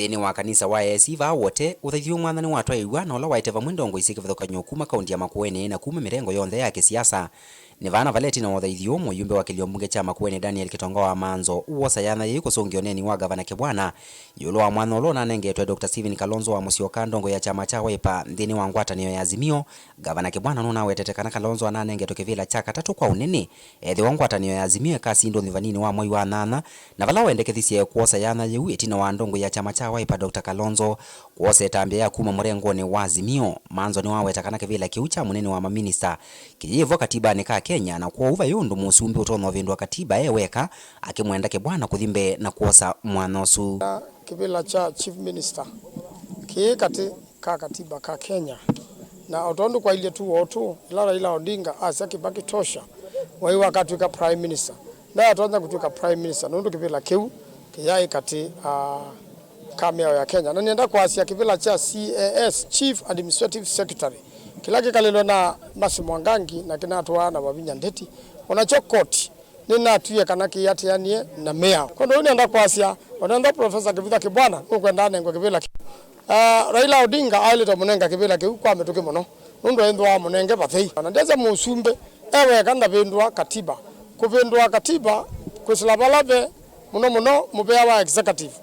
nthini wa kanisa wa esiva wote uthaithio mwathani watwa igwa na ola waiteva mwendongo isi Kivutha kuma kaunti ya Makueni na kuma mirengo yonthe ya kisiasa ni vana valeti na uthaithio Muyumbe wa kiliombunge cha Makueni Daniel Maanzo uosa yana yiko songi uneeni wa ngavana Kibwana yulo wa mwana ulo na nengetwe Dr. Kalonzo Musyoka ndongo ya chama cha Wiper nthini wa ngwatanioni ya Azimio. Gavana Kibwana nuna wetetekana Kalonzo na nengetwe kivila cha katatu kwa unene ethi wa ngwatanioni ya Azimio kasi ndo thivanini wa mwai wa nana na vala wendekethisia kuosa yana yu itina wa ndongo ya chama cha Wiper Dr. Kalonzo kuosa etambia ya kuma murengoni wa Azimio. Maanzo ni wa wetekana kivila kiu cha munene wa maminisita kijivo Katibani ka Kenya na kuwa uva yundu musumbi utono vindwa Katiba weka akimwenda Kibwana kuthimbe na kuosa mwanosu kivila cha chief minister ki kati ka Katiba ka Kenya na otondu kwa ile tu otu ila Odinga asa kibaki tosha wai wakati ka prime minister na atonda kutuka prime minister nundu kivila kiu kiyai kati kameo ya Kenya na nienda kwa asia kivila cha CAS chief administrative secretary kilaki kalilo na Masimwangangi na kinatwa na wavinya ndeti onachokoti nina tuye kanaki yati yanie na mea kondo nienda kwa asia onenda professor Kivutha Kibwana ukwenda nengo kivila Raila Odinga aileta munenga kivila kiu kwa metuke muno nundu endwa munenge bathei na ndeze musumbe ewe kanda vendwa Katiba kuvendwa Katiba kusilabalave muno mubea wa executive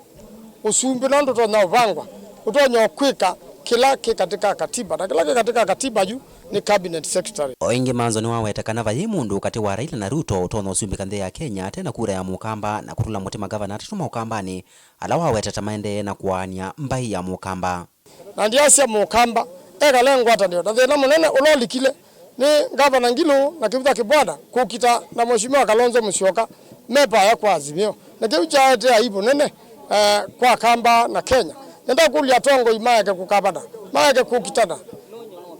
usumbe nando tona uvangwa utonyo kwika kila katika Katiba na kila katika Katiba yu ni cabinet secretary. Oingi Maanzo ni wawetekana vayi mundu kati wa Raila na Ruto utono usumbi kanthe ya Kenya tena kura ya mukamba na kutula mutima gavana atituma ukambani ala waweteta maende na kuwania mbai ya mukamba na ndiasia mukamba ega lengo atanio na thina munene ulolikile ni gavana Ngilu na Kivutha Kibwana kukita na mheshimiwa Kalonzo Musyoka mepa ya kwa Azimio na kiucha ate aibu nene kwa kamba na Kenya nenda kulia tongo imaeke kukabana maeke kukitana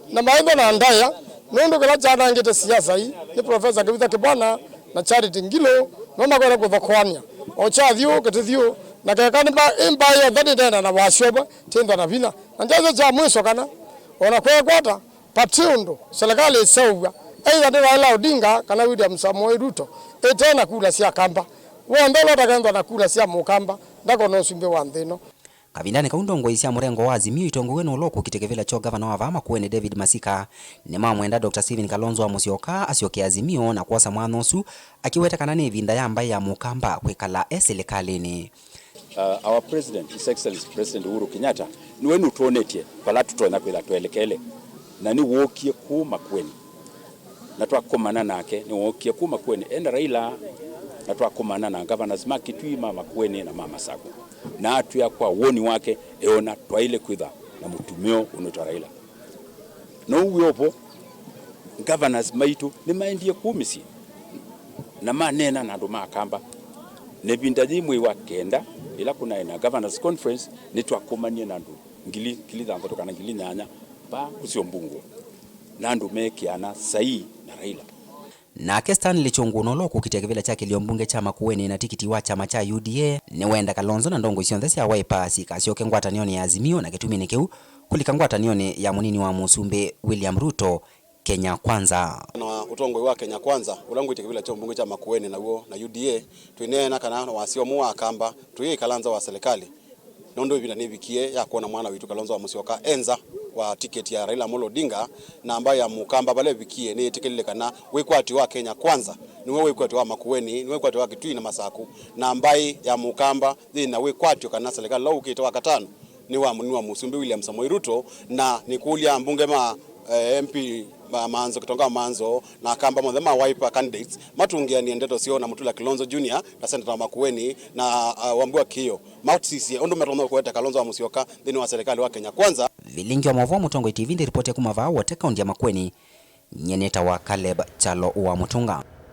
na maendo na andaya nundu kila jana ngite siasa hii ni professor Kivutha Kibwana na Charity Ngilu noma kwa kuthokoania ocha thio ketithio na kekani ba imbayo thani tena na washoba tenda na vina na njazo cha mwisho kana ona kwa kwata patiundo serikali sauwa aidha ni Raila Odinga kana William Samoei Ruto etena kula sia kamba wondolo takenda na kula sia mukamba ndako no sumbe wa nthino kavindani kaundongo isia murengo wa Azimio itongo wenu loko kitekevela cho gavana wa Makueni David Masika ni mamwenda Dr. Kalonzo Musyoka asyoke Azimio na kuosa mwanosu akiweta kana ni vinda ya mbai ya mukamba kwekala eselikalini. Our president, His Excellency President Uhuru Kenyatta niwe nutonetie pala tutona kwela twelekele na ni wokie ku Makueni na twakomana nake ni wokie ku Makueni enda Raila na twakomana na governors makitwima Makueni na mama Sago na atu ya kwa woni wake eona tawaile kwitha na mutumio unotwa Raila no uyopo governors maitu ni maendie kumisi na manena na ndo makamba ne bindaji mwe wa kenda ila kuna ina governors conference ni twakomanie na ndo ngili thango kana ngili nyanya ba kusiombungu na ndo mekiana sai na Raila na Kestan lichunguno loko kitekevela cha kiliombunge cha Makueni na tikiti wa chama cha UDA ni wenda Kalonzo na ndongo isionthe ya Wiper sikasyoke ngwatanioni ya Azimio na kitumini kiu kulika ngwatanioni ya munini wa musumbe William Ruto Kenya kwanza na utongo wa Kenya kwanza ulangu itekevela cha mbunge cha Makueni na uo na UDA twinena kana wasio mu akamba tuye kalanza wa serikali nondo ibina nibikie ya kuona mwana witu Kalonzo Musyoka enza wa tiketi ya Raila Odinga na ambaye ya mukamba bale bikie ni tikeli kana wekwati wa Kenya kwanza ni wekwati wa Makueni ni wekwati wa Kitui na Masaku na ambaye ya mukamba na wekwati kana serikali lao ukitoa katano ni wa musumbi William Samoei Ruto na nikulia mbunge ma MP Maanzo kitonga Maanzo na kamba mwa Wiper candidates matungia ni ndeto sio na mutula Kalonzo Junior na Senator Makueni na wambua kio Mount CC ondo metono kuweta Kalonzo Musyoka dhini wa serikali wa Kenya kwanza vilingi wa mavo mutongo TV ndi ripoti ya kumava wote kaunti ya Makueni nyeneta wa Caleb Chalo wa Mutunga.